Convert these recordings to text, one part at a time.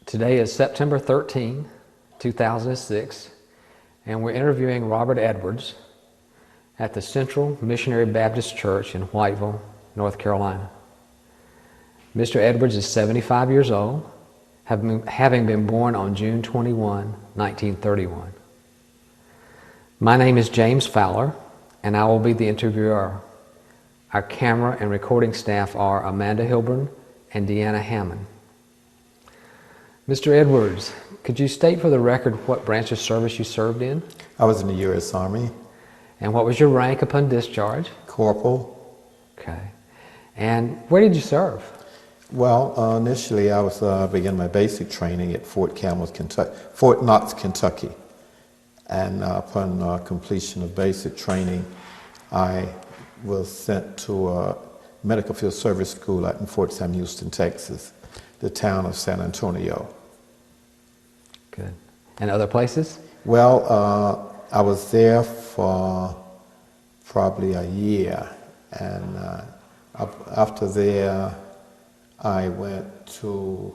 Today is September 13, 2006, and we're interviewing Robert Edwards at the Central Missionary Baptist Church in Whiteville, North Carolina. Mr. Edwards is 75 years old, having been born on June 21, 1931. My name is James Fowler, and I will be the interviewer. Our camera and recording staff are Amanda Hilburn and Deanna Hammond. Mr. Edwards, could you state for the record what branch of service you served in? I was in the U.S. Army. And what was your rank upon discharge? Corporal. Okay. And where did you serve? Well, initially I was began my basic training at Fort Knox, Kentucky. And upon completion of basic training, I was sent to a medical field service school out in Fort Sam Houston, Texas, the town of San Antonio. Good. And other places? Well, I was there for probably a year, and after there, I went to,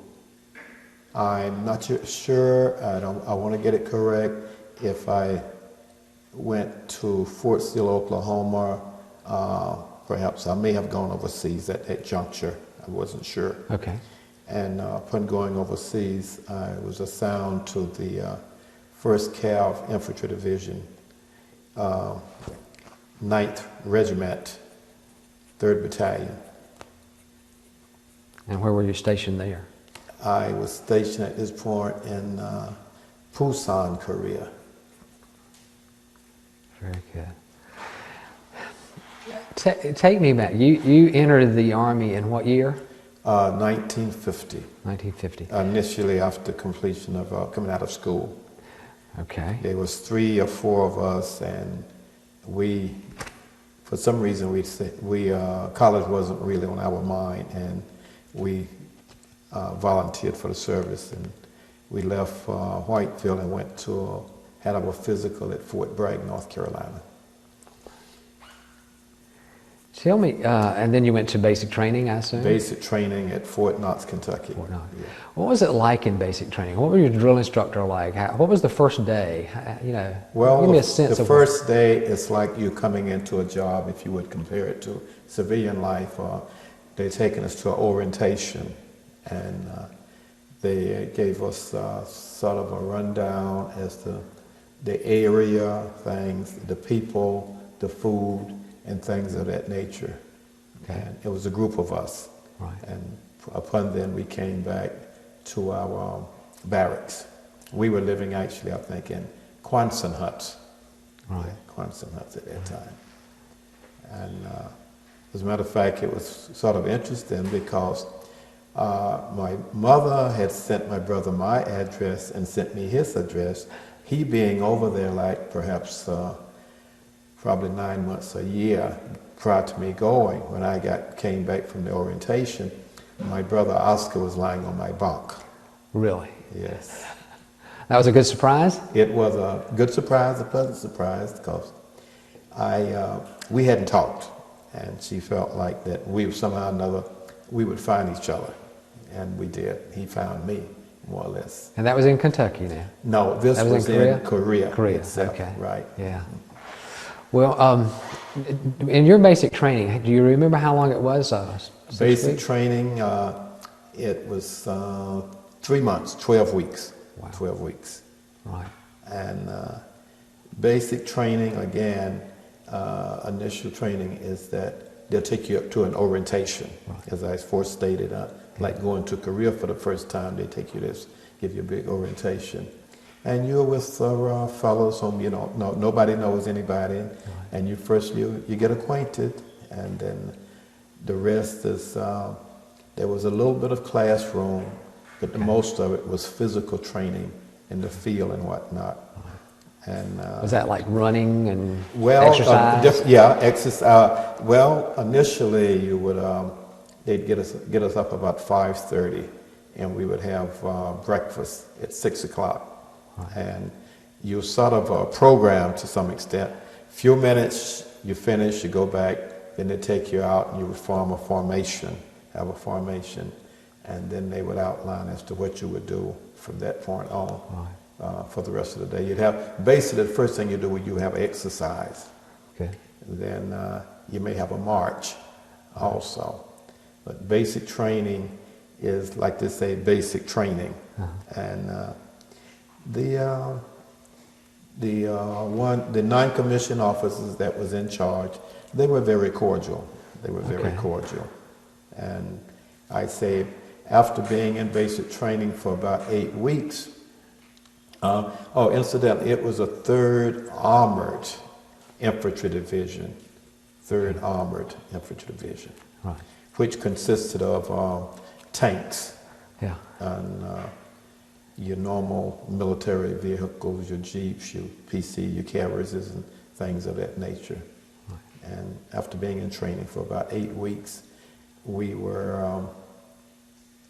I'm not sure, I want to get it correct, if I went to Fort Sill, Oklahoma. Perhaps I may have gone overseas at that juncture. I wasn't sure. Okay. And upon going overseas, I was assigned to the 1st Cav Infantry Division, 9th Regiment, 3rd Battalion. And where were you stationed there? I was stationed at this point in Busan, Korea. Very good. Take me back. You entered the Army in what year? 1950. 1950. Initially after completion of coming out of school. Okay. There was 3 or 4 of us, and we, for some reason, college wasn't really on our mind, and we volunteered for the service, and we left Whiteville and had our physical at Fort Bragg, North Carolina. Tell me, and then you went to basic training, I assume? Basic training at Fort Knox, Kentucky. Fort Knox. Yeah. What was it like in basic training? What was your drill instructor like? What was the first day? Well, give me a sense the of first day, it's like you coming into a job, if you would compare it to civilian life. They're taking us to an orientation, and they gave us sort of a rundown as to the area, things, the people, the food, and things of that nature. Okay. And it was a group of us. Right. And upon then, we came back to our barracks. We were living actually, I think, in Quonset huts. Right. Yeah, Quonset huts at that time. And as a matter of fact, it was sort of interesting because my mother had sent my brother my address and sent me his address. He being over there like perhaps probably 9 months, a year prior to me going. When I came back from the orientation, my brother Oscar was lying on my bunk. Really? Yes. That was a good surprise? It was a good surprise, a pleasant surprise, because we hadn't talked, and she felt like that we somehow or another we would find each other, and we did. He found me, more or less. And that was in Kentucky now? No, this was in Korea. Korea, itself. okay. Right. Yeah. Well, in your basic training, do you remember how long it was? Basic training, it was 3 months, 12 weeks. Wow. 12 weeks. Right. And basic training, again, initial training is that they'll take you up to an orientation. Right. As I first stated, like going to Korea for the first time, they take you this, give you a big orientation. And you're with fellows whom nobody knows anybody, right. And you get acquainted, and then the rest is, there was a little bit of classroom, but the most of it was physical training in the field and whatnot. Right. And was that like running and exercise? Yeah, exercise. Well, initially you would, they'd get us up about 5:30, and we would have breakfast at 6 o'clock. Right. And you sort of program to some extent. Few minutes, you finish, you go back, then they take you out and you would form a formation, have a formation. and then they would outline as to what you would do from that point on for the rest of the day. You'd have, basically the first thing you do is you have exercise. Okay. Then you may have a march also. But basic training is, like they say, basic training. And the non-commissioned officers that was in charge, they were very cordial. They were very cordial. And I say, after being in basic training for about 8 weeks, incidentally, it was a 3rd Armored Infantry Division, 3rd Armored Infantry Division, which consisted of tanks and your normal military vehicles, your jeeps, your PC, your carriages, and things of that nature. And after being in training for about 8 weeks, we were,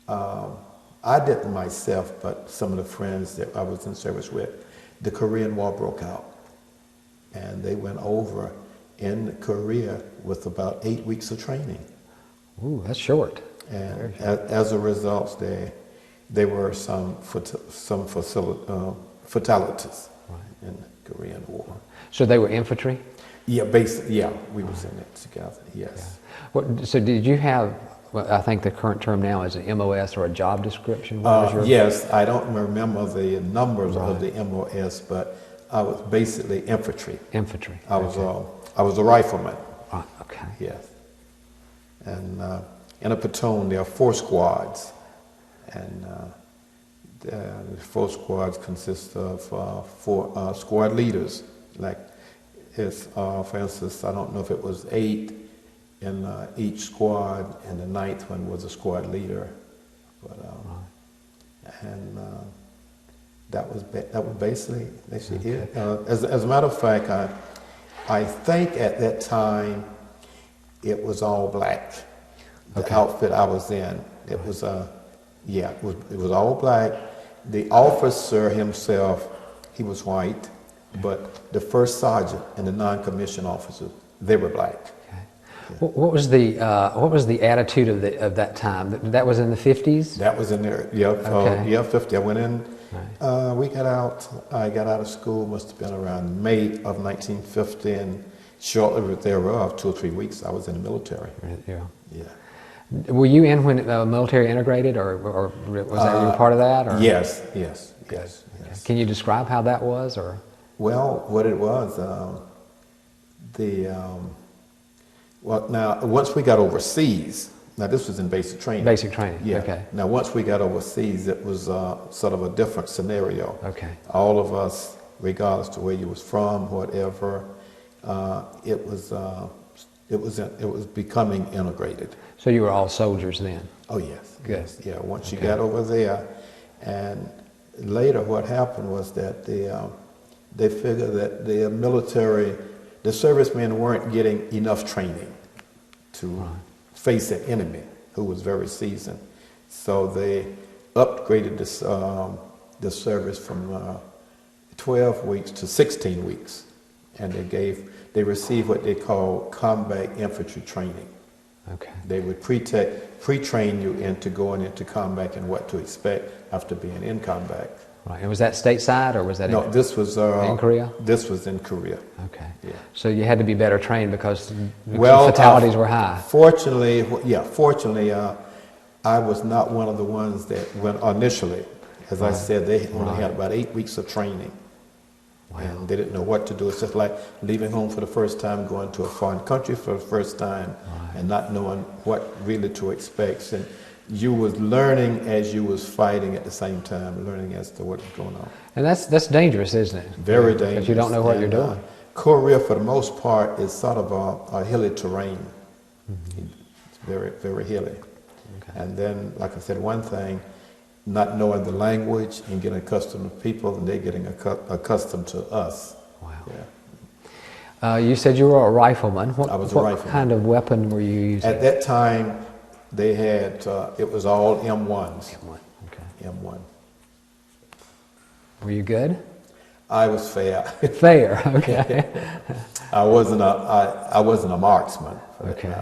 I didn't myself, but some of the friends that I was in service with, the Korean War broke out. And they went over in Korea with about 8 weeks of training. Ooh, that's short. And as a result, there were some fatalities in the Korean War. So they were infantry? Yeah, basically, yeah, we was in it together, yes. What, so did you have, well, I think the current term now is an MOS or a job description? What was your... Yes, I don't remember the numbers of the MOS, but I was basically infantry. Infantry. I was a rifleman. Okay. Yes. And in a platoon, there are 4 squads. And the 4 squads consist of 4 squad leaders. Like, for instance, I don't know if it was 8 in each squad, and the 9th one was a squad leader. But, and that was basically it. As a matter of fact, I think at that time it was all black. The outfit I was in, it was it was all black. The officer himself, he was white, but the first sergeant and the non-commissioned officers, they were black. What was the attitude of that time? That was in the 50s? That was in there. Yeah, 50. I went in. I got out of school. Must have been around May of 1950, and shortly thereof, 2 or 3 weeks, I was in the military. Yeah. Yeah. Were you in when military integrated, or was that you were part of that? Or? Yes. Can you describe how that was, or? Well, what it was, now once we got overseas, now this was in basic training. Basic training. Yeah. Okay. Now once we got overseas, it was sort of a different scenario. Okay. All of us, regardless to where you was from, whatever, it was becoming integrated. So you were all soldiers then? Oh yes. Good. Yes, yeah. Once you got over there, and later what happened was that they figured that the military, the servicemen weren't getting enough training to face an enemy who was very seasoned. So they upgraded the service from 12 weeks to 16 weeks, and they received what they call combat infantry training. Okay. They would pre-train you into going into combat and what to expect after being in combat. Right. And was that stateside, or was that this was in Korea? This was in Korea. Okay. Yeah. So you had to be better trained because fatalities were high. Fortunately, I was not one of the ones that went initially. As I said, they only had about 8 weeks of training. Wow. And they didn't know what to do. It's just like leaving home for the first time, going to a foreign country for the first time, and not knowing what really to expect. And you was learning as you was fighting at the same time, learning as to what was going on. And that's dangerous, isn't it? Very dangerous. Because you don't know what you're doing. Korea, for the most part, is sort of a hilly terrain. Mm-hmm. It's very, very hilly. Okay. And then, like I said, one thing, not knowing the language and getting accustomed to people, and they're getting accustomed to us. Wow. Yeah. You said you were a rifleman. I was a rifleman. What kind of weapon were you using? At that time, they had, it was all M1s. M1, okay. M1. Were you good? I was fair. Fair, okay. I wasn't a marksman. Okay.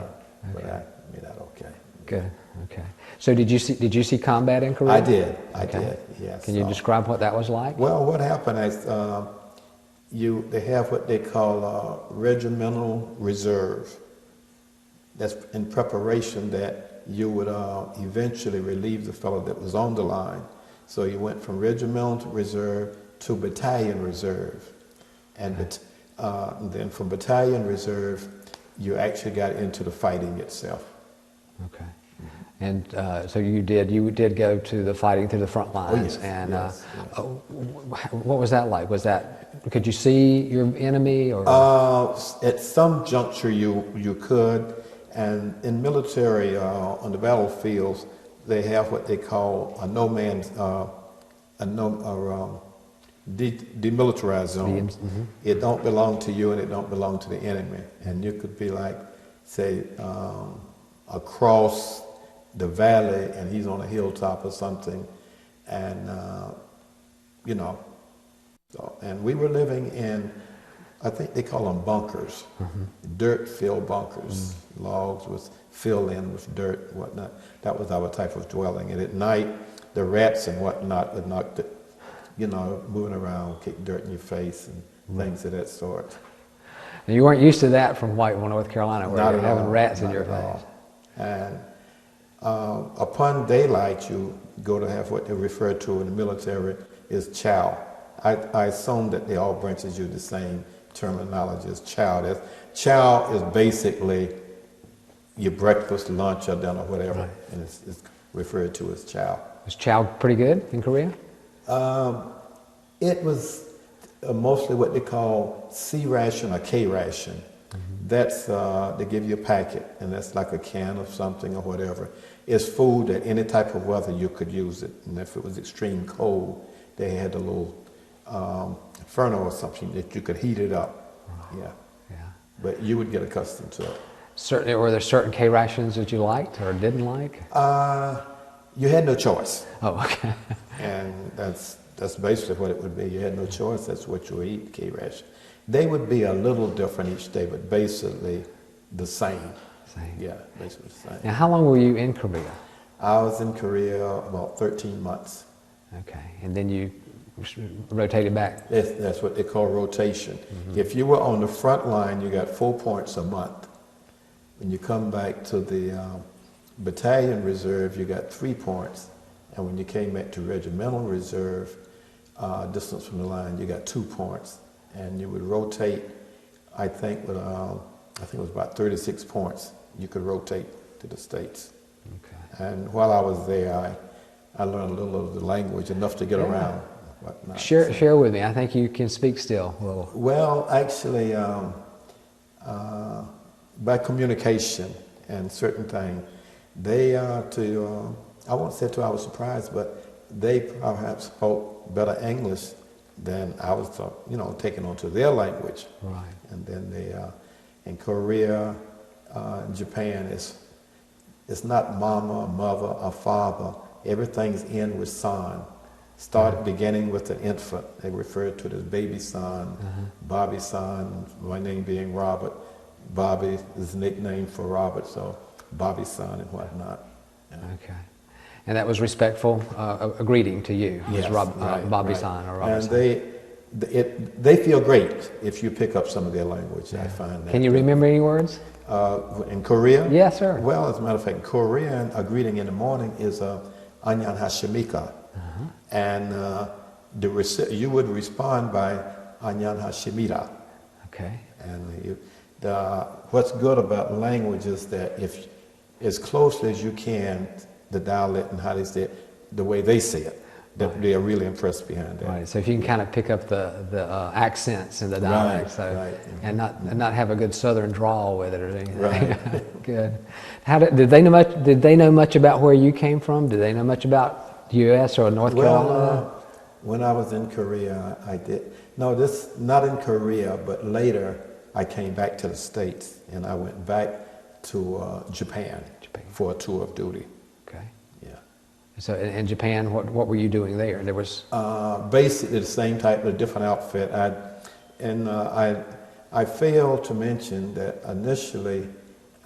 But I made that okay. Good. Okay. So did you see combat in Korea? I did. I Okay. did. Yes. Can you describe what that was like? Well, what happened is they have what they call a regimental reserve. That's in preparation that you would eventually relieve the fellow that was on the line. So you went from regimental reserve to battalion reserve, and then from battalion reserve, you actually got into the fighting itself. Okay. And so you did go to the fighting through the front lines. Yes, And yes. what was that like? Could you see your enemy or? At some juncture, you could, and in military on the battlefields, they have what they call a no man's demilitarized zone. It don't belong to you, and it don't belong to the enemy. And you could be like, say, across the valley, and he's on a hilltop or something, and you know. So, and we were living in, I think they call them bunkers, dirt-filled bunkers, logs was filled in with dirt and whatnot. That was our type of dwelling. And at night, the rats and whatnot would knock the, moving around, kick dirt in your face and things of that sort. And you weren't used to that from Whiteville, North Carolina, where Not you're at having all, rats in not your at all. face. And upon daylight, you go to have what they refer to in the military is chow. I assume that all branches use the same terminology as chow. Chow is basically your breakfast, lunch, or dinner, whatever, Right. and it's referred to as chow. Was chow pretty good in Korea? It was mostly what they call C ration or K ration. That's, they give you a packet, and that's like a can of something or whatever. It's food that any type of weather you could use it. And if it was extreme cold, they had a little inferno or something that you could heat it up. Yeah. Yeah. But you would get accustomed to it. Were there certain K rations that you liked or didn't like? You had no choice. Oh, okay. And that's basically what it would be. You had no choice. That's what you would eat, K ration. They would be a little different each day, but basically the same. Same. Yeah, basically the same. Now, how long were you in Korea? I was in Korea about 13 months. Okay. And then you rotated back? That's what they call rotation. If you were on the front line, you got 4 points a month. When you come back to the battalion reserve, you got 3 points. And when you came back to regimental reserve, distance from the line, you got 2 points. And you would rotate, I think it was about 36 points. You could rotate to the States. Okay. And while I was there, I learned a little of the language, enough to get around. Whatnot. Share with me. I think you can speak still a little. Well, actually, by communication and certain things, they I won't say to our surprise, but they perhaps spoke better English than I was, taking on to their language. Right. And then in Korea, Japan, it's not mama, mother, or father. Everything's in with son. Beginning with the infant. They refer to it as baby son, Bobby son, my name being Robert. Bobby is a nickname for Robert, so Bobby son and whatnot. Yeah. Okay. And that was respectful, a greeting to you, Yes, as right, Bobby right. san or Robert And san. they feel great if you pick up some of their language. I find that. Can you remember any words? In Korea? Yes, sir. Well, as a matter of fact, in Korean, a greeting in the morning is Anyan Hashimika. And you would respond by Anyan Hashimira. Okay. And what's good about language is that if as closely as you can, the dialect and how they say it, the way they say it, that they are really impressed behind that. Right. So if you can kind of pick up the accents and the dialect, right. and not have a good Southern drawl with it or anything. Right. Good. Did they know much about where you came from? Did they know much about the U.S. or North Carolina? When I was in Korea, I did. No, this not in Korea, but later I came back to the States and I went back to Japan for a tour of duty. Okay. Yeah. So in Japan, what were you doing there? There was basically the same type of different outfit. I failed to mention that initially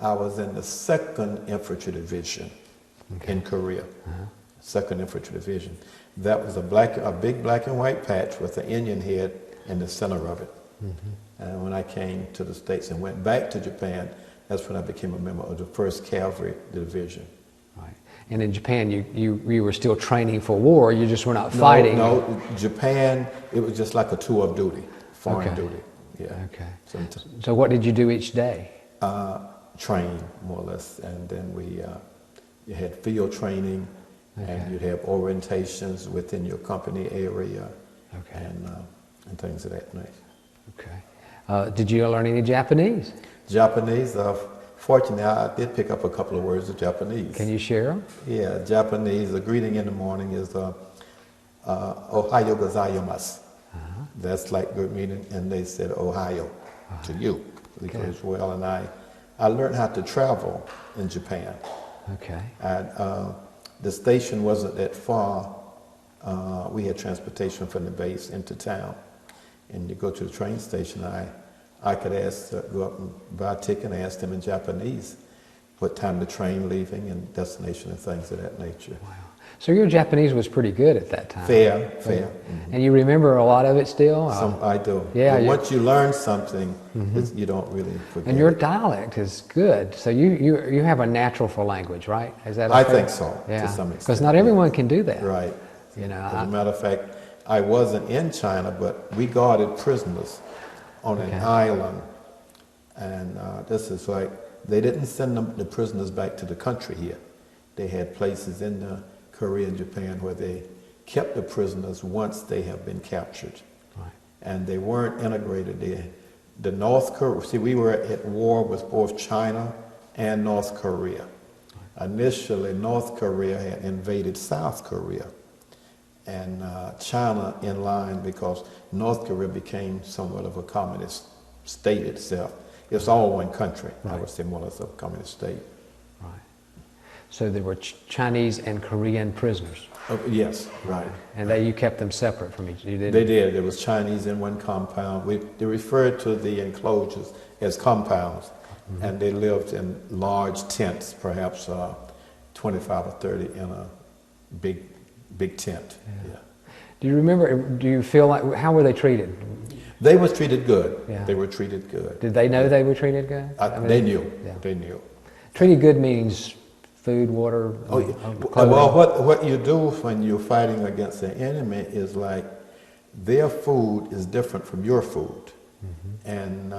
I was in the 2nd Infantry Division in Korea. 2nd Infantry Division. That was a big black and white patch with an Indian head in the center of it. And when I came to the States and went back to Japan, that's when I became a member of the 1st Cavalry Division. Right. And in Japan, you were still training for war. You just were not fighting. No, Japan, it was just like a tour of duty, foreign duty. Yeah. Okay. Sometimes. So what did you do each day? Train, more or less. And then you had field training, and you'd have orientations within your company area, and things of that nature. Okay. Did you learn any Japanese? Japanese, fortunately, I did pick up a couple of words of Japanese. Can you share them? Yeah, Japanese, the greeting in the morning is Ohayo gozaimasu. That's like good meeting, and they said Ohio to you, because well, and I learned how to travel in Japan. Okay. The station wasn't that far. We had transportation from the base into town, and you go to the train station. I could go up and buy a ticket and ask them in Japanese what time the train leaving and destination and things of that nature. Wow. So your Japanese was pretty good at that time. Fair. And you remember a lot of it still? I do. Yeah. But once you learn something, you don't really forget. And your dialect is good. So you have a natural for language, right? Is that I fair? think so, Yeah. to some extent. Because not everyone can do that. Right. You know, As a matter of fact, I wasn't in China, but we guarded prisoners on an island. And this is like, they didn't send the prisoners back to the country here. They had places in Korea and Japan where they kept the prisoners once they have been captured. Right. And they weren't integrated. The North Korea, see, we were at war with both China and North Korea. Right. Initially, North Korea had invaded South Korea, and China in line, because North Korea became somewhat of a communist state itself. It's all one country. I would say more or less a communist state. Right. So there were Chinese and Korean prisoners. Yes, right. And you kept them separate from each other. They did. There was Chinese in one compound. They referred to the enclosures as compounds, and they lived in large tents, perhaps 25 or 30 in a big tent. Yeah. Do you remember? Do you feel like how were they treated? They was treated good. Yeah. They were treated good. Did they know they were treated good? They knew. Yeah. They knew. Treated good means food, water. Clothing. Well, what you do when you're fighting against the enemy is like their food is different from your food, and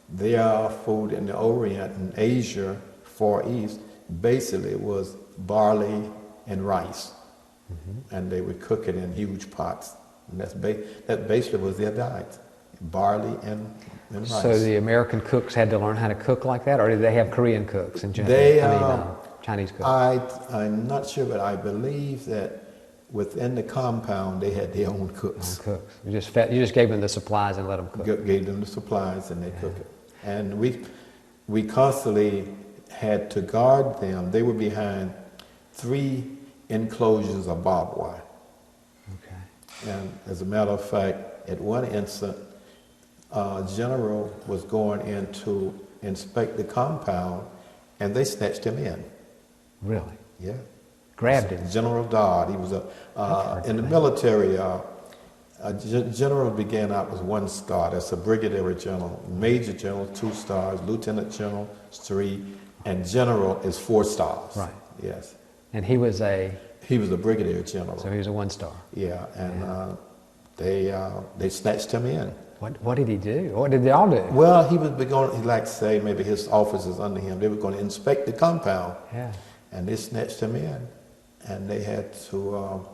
their food in the Orient and Asia, Far East, basically was barley and rice, and they would cook it in huge pots, and that basically was their diet. Barley and rice. So the American cooks had to learn how to cook like that, or did they have Korean cooks in general? Chinese cooks. I'm not sure, but I believe that within the compound they had their own cooks. You just gave them the supplies and let them cook. Gave them the supplies and they cook it. And we constantly had to guard them. They were behind 3 enclosures of barbed wire. Okay. And as a matter of fact, at one instant, General was going in to inspect the compound, and they snatched him in. Really? Yeah. Grabbed him. General Dodd. He was in the military. General began out with 1 star. That's a brigadier general. Major general, 2 stars. Lieutenant general, 3, and general is 4 stars. Right. Yes. And he was a brigadier general. So he was a 1-star. Yeah, and they snatched him in. What did he do? What did they all do? Well, he was going, he'd like to say, maybe his officers under him, they were going to inspect the compound. Yeah. And they snatched him in. And they had to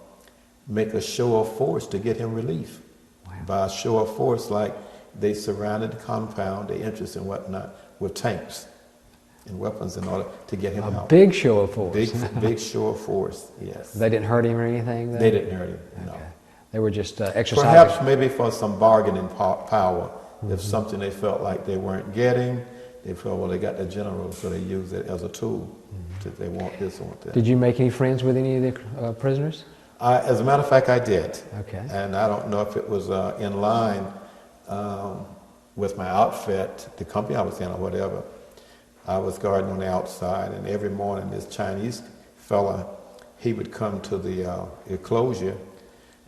make a show of force to get him relief. Wow. By a show of force, like they surrounded the compound, the entrance and whatnot, with tanks and weapons in order to get him out. A big show of force. Big show of force, yes. They didn't hurt him or anything? They didn't hurt him, no. Okay. They were just exercising. Perhaps maybe for some bargaining power. If something they felt like they weren't getting, they felt, well, they got the general, so they used it as a tool. That they want this or want that. Did you make any friends with any of the prisoners? As a matter of fact, I did. Okay. And I don't know if it was in line with my outfit, the company I was in or whatever. I was guarding on the outside, and every morning this Chinese fella, he would come to the enclosure,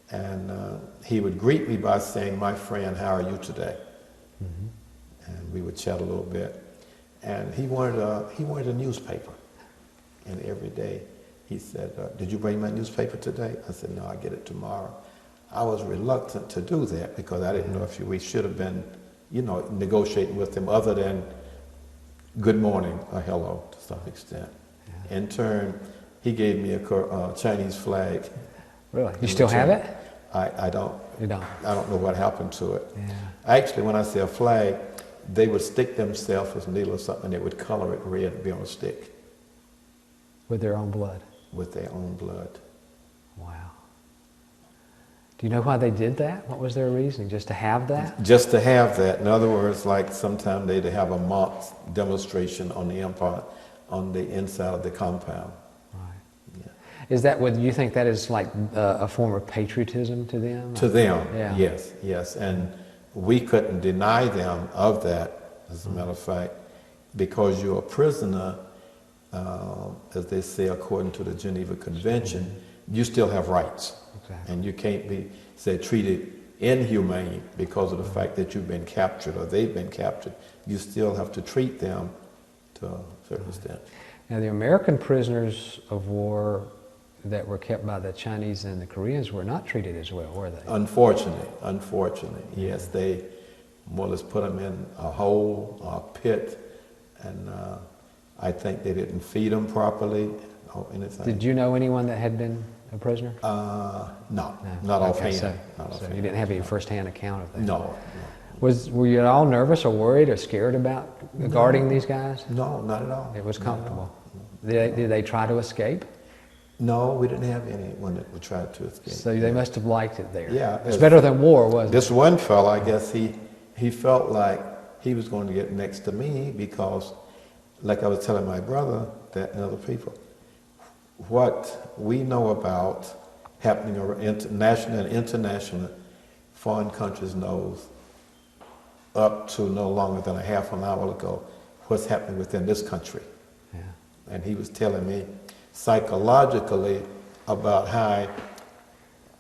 and he would greet me by saying, "My friend, how are you today?" And we would chat a little bit. And he wanted a newspaper, and every day he said, "Did you bring my newspaper today?" I said, "No, I get it tomorrow." I was reluctant to do that because I didn't know if we should have been, negotiating with him other than good morning or hello to some extent. Yeah. In turn, he gave me a Chinese flag. Really? You still have it? I don't. You don't? I don't know what happened to it. Yeah. Actually, when I say a flag, they would stick themselves with a needle or something, and they would color it red and be on a stick. With their own blood? With their own blood. Wow. Do you know why they did that? What was their reasoning? Just to have that? Just to have that. In other words, like sometime they'd have a mock demonstration on the empire, on the inside of the compound. Right. Yeah. Is that what you think that is like a form of patriotism to them? To them, yeah. yes. And we couldn't deny them of that, as a matter of fact, because you're a prisoner, as they say, according to the Geneva Convention, you still have rights. Exactly. And you can't be, say, treated inhumane because of the fact that you've been captured or they've been captured. You still have to treat them to a certain extent. Now, the American prisoners of war that were kept by the Chinese and the Koreans were not treated as well, were they? Unfortunately, yes. They more or less put them in a hole, a pit, and I think they didn't feed them properly or anything. Did you know anyone that had been a prisoner? No, not offhand. So you didn't have any first-hand account of that? No. Were you at all nervous or worried or scared about guarding these guys? No, not at all. It was comfortable. Did they try to escape? No, we didn't have anyone that would try to escape. So they must have liked it there. Yeah. It's better than war, wasn't it? This one fellow, I guess he felt like he was going to get next to me because, like I was telling my brother that and other people, what we know about happening national and international, foreign countries knows up to no longer than a half an hour ago what's happening within this country. Yeah. And he was telling me psychologically about how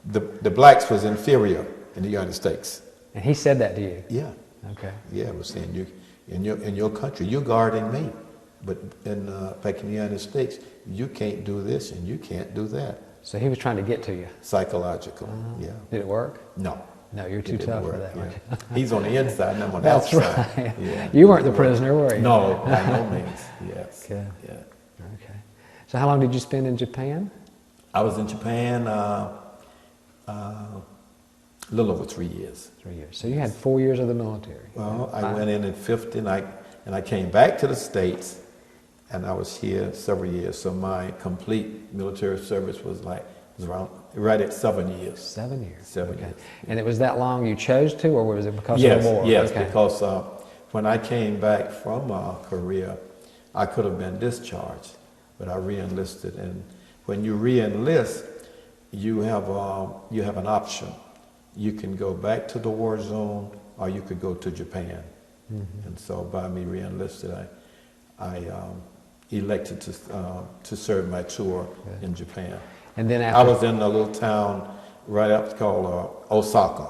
the blacks was inferior in the United States. And he said that to you? Yeah. Okay. Yeah, he was saying, you in your country, you're guarding me. But back in the United States, you can't do this and you can't do that. So he was trying to get to you? Psychological, yeah. Did it work? No. No, you're too tough for that. Yeah. He's on the inside and I'm on the That's outside. right. Yeah. You weren't the prisoner, were you? No, by no means, yes. Okay. Yeah. Okay. So how long did you spend in Japan? I was in Japan a little over 3 years. 3 years. So you had 4 years of the military. Well, I went in at 50 and I came back to the States and I was here several years. So my complete military service was around right at 7 years. 7 years. 7 okay. years. And it was that long you chose to, or was it because Yes, of the war? yes, okay. because when I came back from Korea, I could have been discharged, but I re-enlisted. And when you re-enlist, you have an option. You can go back to the war zone, or you could go to Japan. Mm-hmm. And so, by me re-enlisted, I elected to serve my tour in Japan. And then after I was in a little town right up called Osaka,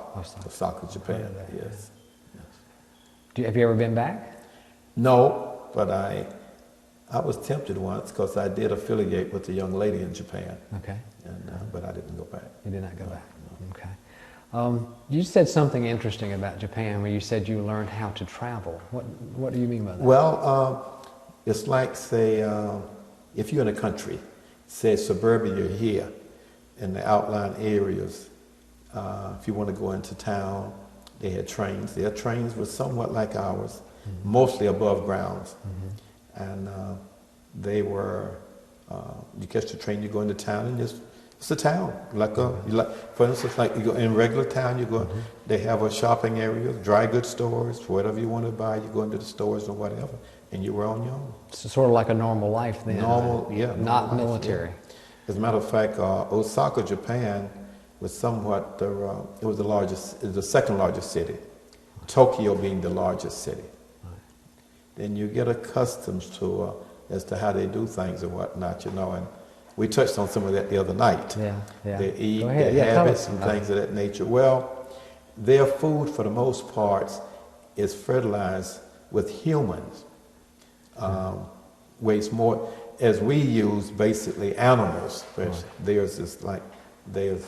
Japan. Yes. Have you ever been back? No, but I was tempted once because I did affiliate with a young lady in Japan. Okay. But I didn't go back. You did not go back. No. Okay. You said something interesting about Japan where you said you learned how to travel. What do you mean by that? Well, it's like, say, if you're in a country, say suburbia, you're here in the outlying areas. If you want to go into town, they had trains. Their trains were somewhat like ours, mm-hmm. mostly above grounds. Mm-hmm. And they were, you catch the train, you go into town, and it's a town. For instance, like you go in regular town, you go, mm-hmm. they have a shopping area, dry goods stores, whatever you want to buy, you go into the stores or whatever, and you were on your own. So sort of like a normal life then. Not military. Yeah. As a matter of fact, Osaka, Japan, was somewhat it was the second largest city. Tokyo being the largest city. Right. then you get accustomed to as to how they do things and whatnot, you know. And we touched on some of that the other night. Yeah, yeah. They eat, Go ahead. their Yeah, tell habits us and about things of that nature. Well, their food, for the most part, is fertilized with humans. Waste more, as we use basically animals, which theirs is like, theirs,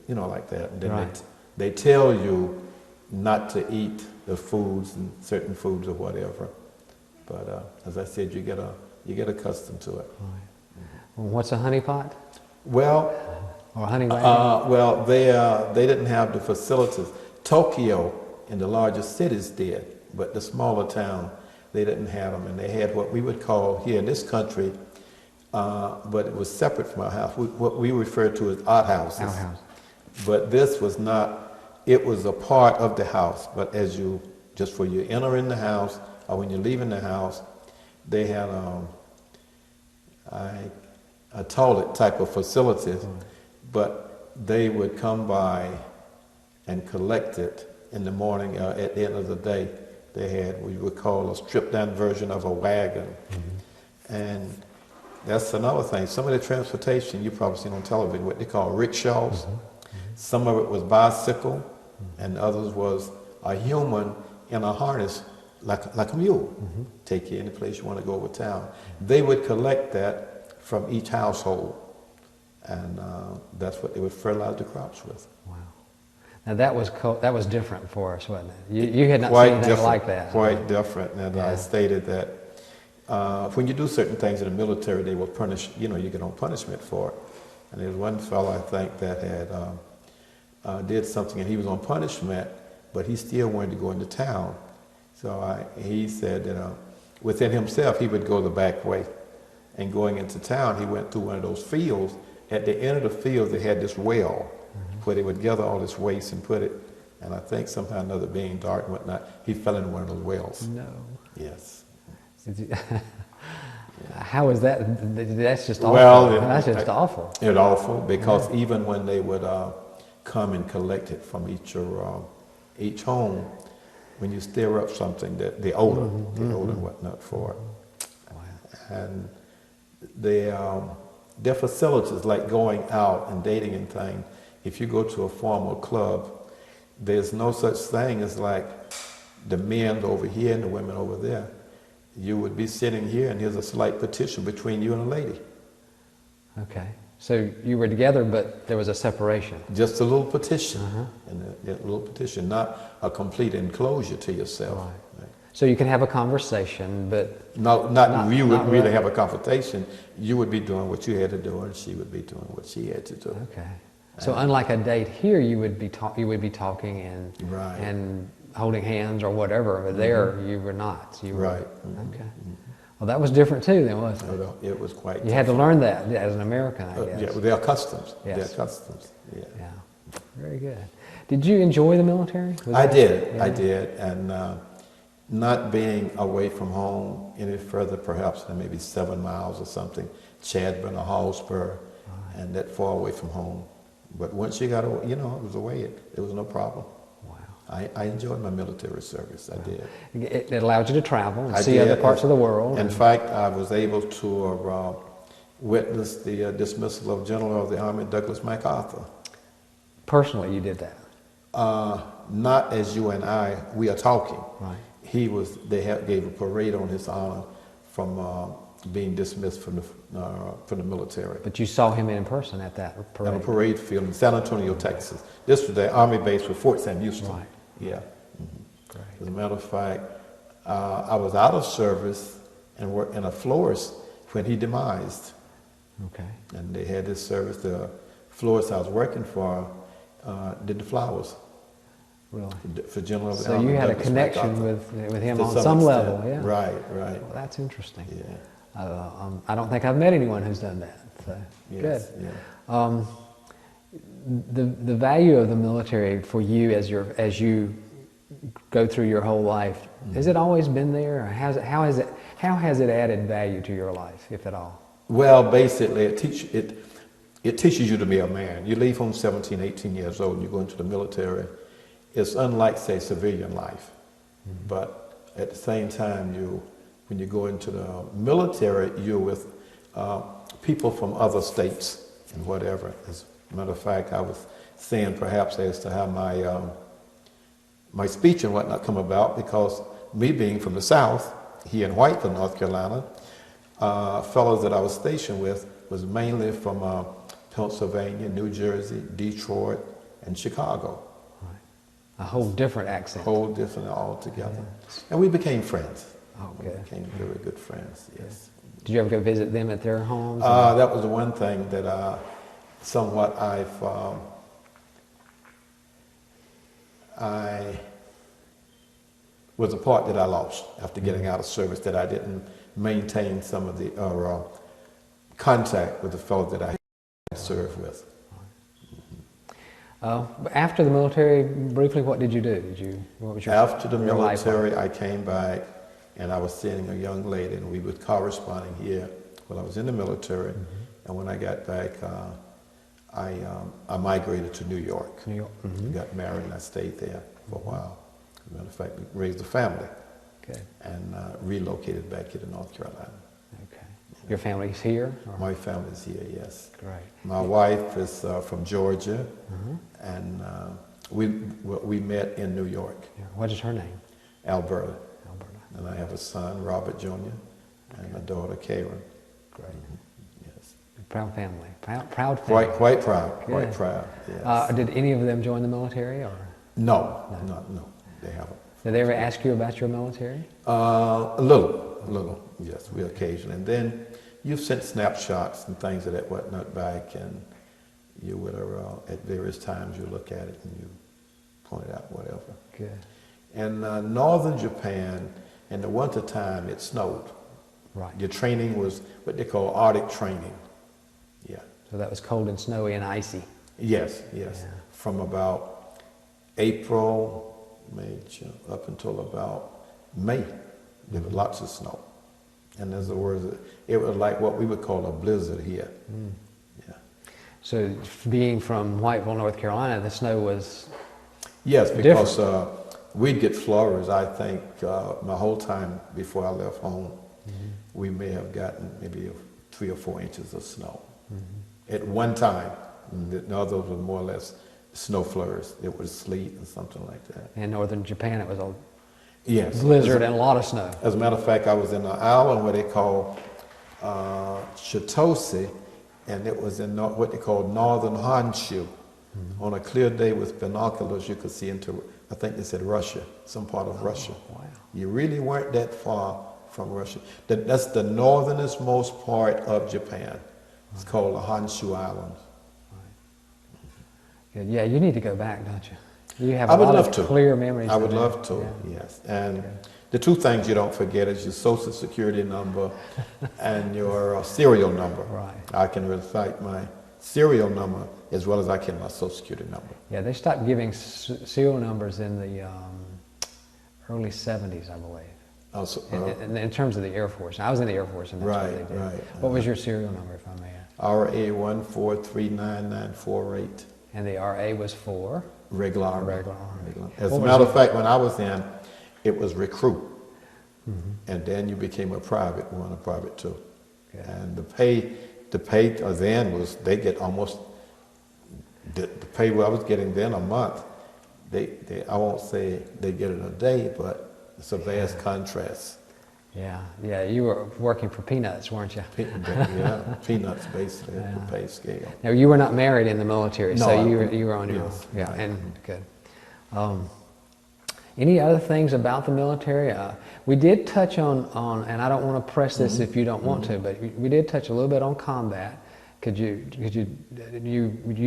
you know, like that. And then Right. they tell you not to eat the foods and certain foods or whatever. But as I said, you get accustomed to it. Well, what's a honeypot Well, or a honey wagon? well, they didn't have the facilities. Tokyo and the larger cities did, but the smaller town, they didn't have them. And they had what we would call here in this country, but it was separate from our house, what we refer to as outhouses. Outhouse. But this was not, it was a part of the house, but as you, just for you enter in the house, or when you're leaving the house, they had a toilet type of facilities, but they would come by and collect it in the morning, at the end of the day. They had what we would call a stripped down version of a wagon. And that's another thing. Some of the transportation you've probably seen on television, what they call rickshaws. Some of it was bicycle, and others was a human in a harness like a mule. Take you any place you want to go over town. They would collect that from each household, and that's what they would fertilize the crops with. Wow. Now that was different for us, wasn't it? You had not Quite seen anything different, like that. Quite different. And I stated that when you do certain things in the military, they will punish, you know, you get on punishment for it. And there's one fellow, I think, that had did something, and he was on punishment, but he still wanted to go into town. So he said that within himself, he would go the back way. And going into town, he went through one of those fields. At the end of the field, they had this well where they would gather all this waste and put it. And I think somehow or another, being dark and whatnot, he fell into one of those wells. No. Yes. How is that? That's just awful. Well, That's just awful. It's awful because even when they would come and collect it from each home, when you stir up something, the odor and whatnot for it. Wow. And their facilities, like going out and dating and things, if you go to a formal club, there's no such thing as like the men over here and the women over there. You would be sitting here and here's a slight partition between you and a lady. Okay. So you were together, but there was a separation. Just a little partition, and a little partition, not a complete enclosure to yourself. Right. So you can have a conversation, but Not you would not really really. have a confrontation. You would be doing what you had to do, and she would be doing what she had to do. okay. So unlike a date here, you would be talking and Right. and holding hands or whatever. But there, you were not. You were, Right. Okay. Well, that was different too, then, wasn't it? So it was quite. You had to learn that as an American, I guess. Yeah, well, they're customs. Yes. They're customs. Yeah. Yeah. Very good. Did you enjoy the military? Was I that- did. yeah. I did, and not being away from home any further, perhaps than maybe 7 miles or something, Chadburn or Hallsburg, and that far away from home. But once you got away, you know, it was away. It was no problem. Wow. I enjoyed my military service. I did. It allowed you to travel and I see did. other parts of the world. In and- fact, I was able to witness the dismissal of General of the Army Douglas MacArthur. Personally, you did that. Not as you and we are talking. Right. They gave a parade on his honor from being dismissed from the military. But you saw him in person at that On a parade. parade field in San Antonio, Texas. This was the Army base with Fort Sam Houston. Right. Yeah. Great. As a matter of fact, I was out of service and worked in a florist when he demised. Okay. And they had this service. The florist I was working for did the flowers Really. for General of the So Army. you had a Douglas connection MacArthur. with him To on some some extent. level, yeah. Right, right. Well, that's interesting. Yeah. I don't think I've met anyone who's done that. So Yes, good. yeah. The value of the military for you as you go through your whole life, has it always been there? Or how has it added value to your life, if at all? Well, basically, it teaches you to be a man. You leave home 17, 18 years old, and you go into the military. It's unlike, say, civilian life. But at the same time, when you go into the military, you're with people from other states and whatever. As a matter of fact, I was saying perhaps as to how my speech and whatnot come about, because me being from the South, here in Whiteville, North Carolina, fellows that I was stationed with was mainly from Pennsylvania, New Jersey, Detroit, and Chicago. Right. A whole different accent. Whole different altogether. And we became friends. Oh, We good. became very good friends, yes. Did you ever go visit them at their homes? That was the one thing that somewhat I was a part that I lost after getting out of service, that I didn't maintain some of the contact with the fellows that I had served with. After the military, briefly, what did you do? What was your After the your life like? military, I came back and I was seeing a young lady, and we were corresponding here while I was in the military. And when I got back, I migrated to New York. New York. Got married and I stayed there for a while. As a matter of fact, we raised a family Good. and relocated back here to North Carolina. Okay. Your family's here? Or? My family's here, yes. Great. My wife is from Georgia, and we met in New York, Yeah. What is her name? Alberta. Alberta. And I have a son, Robert Jr., and a daughter, Karen. Great. Yes. Proud family. Proud family. Quite proud, quite Good. proud, yes. Did any of them join the military, or No, they haven't. did they ever ask you about your military? A little, yes, we occasionally. And then you've sent snapshots and things of that whatnot back, and you would, at various times, you look at it and you point out whatever. Good. In northern Japan, in the winter time, it snowed. Right. Your training was what they call Arctic training. Yeah. So that was cold and snowy and icy. Yes. Yeah. From about April, May, June, up until about May, there was lots of snow. And in other words, it was like what we would call a blizzard here. Yeah. So being from Whiteville, North Carolina, the snow was Yes, because we'd get flurries, I think, my whole time before I left home. We may have gotten maybe 3 or 4 inches of snow at one time. The others were more or less snow flurries. It was sleet and something like that. in northern Japan. It was a Yes. blizzard and a lot of snow. As a matter of fact, I was in an island where they call Chitose, and it was in what they call northern Honshu. On a clear day with binoculars, you could see into, I think they said Russia, some part of Russia. Wow. You really weren't that far from Russia. That's the northernest most part of Japan. It's called the Honshu Islands. Good. Yeah, you need to go back, don't you? You have I a would lot love of to. clear memories. I would of it. love to, Yeah. yes. And the two things you don't forget is your social security number and your serial number. Right. I can recite my serial number as well as I can my social security number. Yeah, they stopped giving serial numbers in the early 70s, I believe. Also, In terms of the Air Force. I was in the Air Force, and that's what they did. right. What was your serial number, if I may ask? RA1439948. And the RA was for? Regular Army. Regular Army. As What a was matter it? of fact, when I was in, it was recruit. And then you became a private one, a private two. Yeah. And the pay then was, they get almost, the pay what I was getting then a month, I won't say they get it a day, but it's a vast contrast. Yeah, you were working for peanuts, weren't you? Yeah, peanuts basically, the pay scale. Now, you were not married in the military, No, so I- you were on your own. yes, Yeah, right. and good. Any other things about the military? We did touch on, and I don't want to press this if you don't want to, but we did touch a little bit on combat. You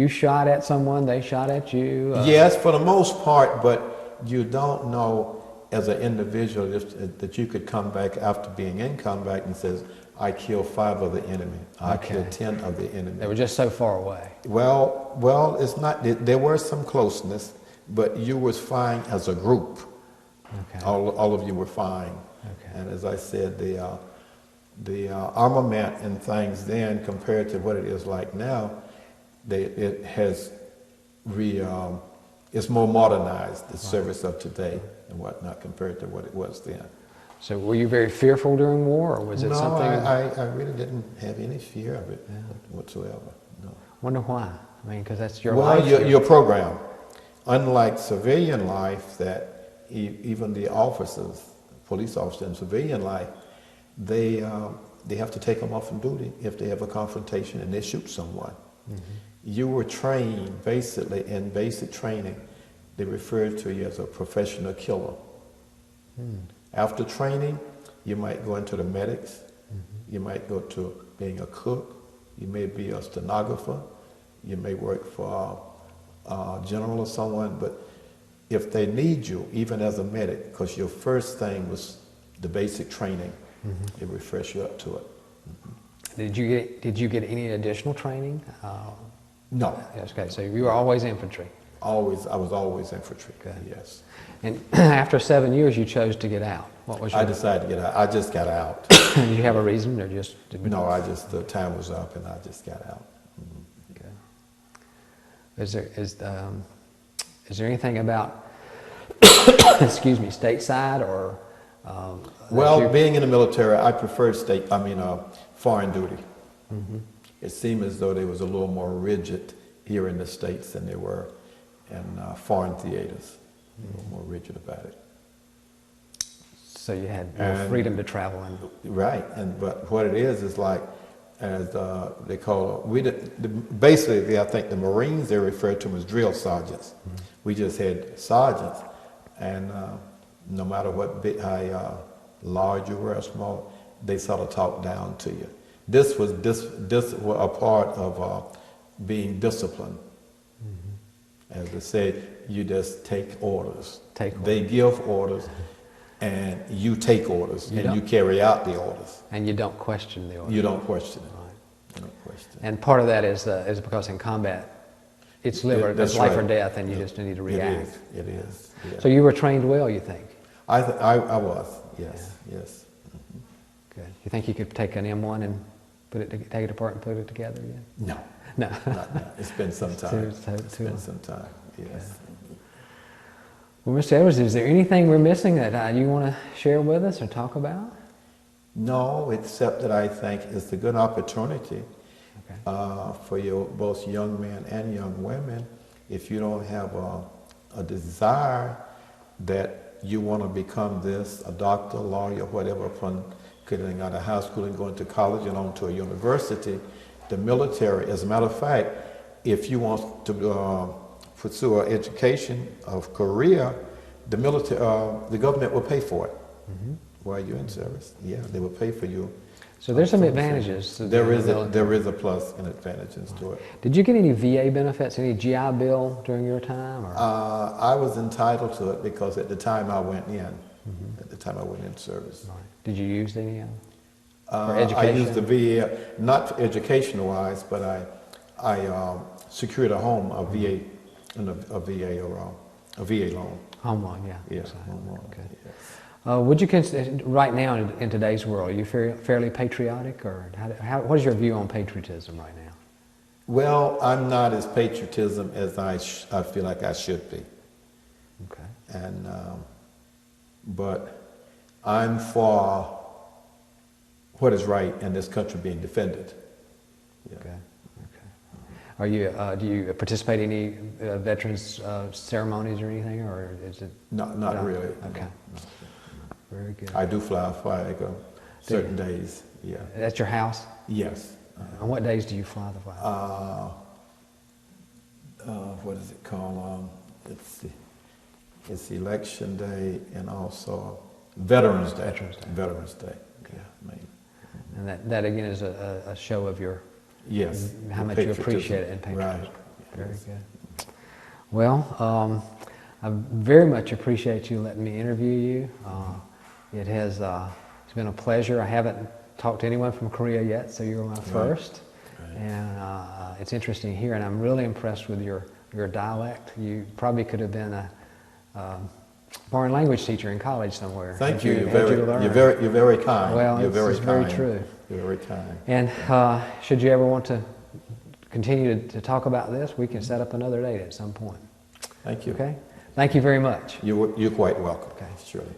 shot at someone, they shot at you? Yes, for the most part, but you don't know as an individual that you could come back after being in combat and says, I killed 5 of the enemy, I killed 10 of the enemy. They were just so far away. Well, it's not. There was some closeness, but you was fine as a group. Okay. All of you were fine. Okay. And as I said, the armament and things then compared to what it is like now, it's more modernized, the service of today and whatnot compared to what it was then. So were you very fearful during war, or was it No, something? I really didn't have any fear of it whatsoever. No. Wonder why? I mean, because that's your Well, life. your program, unlike civilian life, that even the officers, police officers in civilian life, they have to take them off from duty if they have a confrontation and they shoot someone. You were trained basically in basic training. They referred to you as a professional killer. After training, you might go into the medics. You might go to being a cook. You may be a stenographer. You may work for a general or someone. But if they need you, even as a medic, because your first thing was the basic training, it refresh you up to it. Did you get any additional training? No. Yes, okay, so you were always infantry. I was always infantry. Okay. Yes. And after 7 years, you chose to get out. What was your? I decided to get out. I just got out. Did you have a reason, or just? No, the time was up and I just got out. Okay. Is there anything about, excuse me, stateside or? Well, being in the military, I preferred foreign duty. It seemed as though they was a little more rigid here in the States than they were in foreign theaters. A little more rigid about it. So you had more freedom to travel. Right, but what it is like, as they call basically I think the Marines, they refer to them as drill sergeants. We just had sergeants, and no matter how large you were or small, they sort of talked down to you. This was a part of being disciplined. As they say, you just take orders. They give orders, and you take orders, and you carry out the orders. And you don't question the orders. You don't question it. Right. You don't question it. And part of that is because in combat, it's life or death, and you just need to react. It is. Yeah. So you were trained well, you think? I was. Yes. Yeah. Yes. Good. You think you could take an M1 and take it apart and put it together again? No. No. No. It's been some time. It's been some time. Yes. Well, Mr. Edwards, is there anything we're missing that you want to share with us or talk about? No, except that I think it's a good opportunity for both young men and young women. If you don't have a desire that you want to become a doctor, lawyer, whatever, upon getting out of high school and going to college and on to a university, the military, as a matter of fact, if you want to pursue an education of career, the military, the government will pay for it while you're in service. Yeah, they will pay for you. So there's some advantages. There is a plus and advantages to it. Did you get any VA benefits, any GI Bill during your time? Or? I was entitled to it because at the time I went in, service. Right. Did you use any of them? For education? I used the VA, not education-wise, but I secured a home, a VA loan. Home loan, yeah. Yeah, exactly. home loan. Okay. Yes. Would you consider, right now in today's world, are you fairly patriotic, or what is your view on patriotism right now? Well, I'm not as patriotism as I feel like I should be. Okay. And but I'm for what is right in this country being defended. Yeah. Okay. Are you? Do you participate in any veterans ceremonies or anything, or is it? Not really. Okay. No. Very good. I do fly a flag on certain days. Yeah. At your house? Yes. On what days do you fly the flag? What is it called? It's Election Day and also Veterans Day. Veterans Day. Yeah, maybe. And that again is a show of your how much you appreciate it and patriotism. Right. Very good. Well, I very much appreciate you letting me interview you. It's been a pleasure. I haven't talked to anyone from Korea yet, so you're my first. Right. And it's interesting here, and I'm really impressed with your dialect. You probably could have been a foreign language teacher in college somewhere. Thank you. You're very kind. Well, you're very kind. Very true. You're very kind. And should you ever want to continue to talk about this, we can set up another date at some point. Thank you. Okay. Thank you very much. You're quite welcome. Okay. Surely.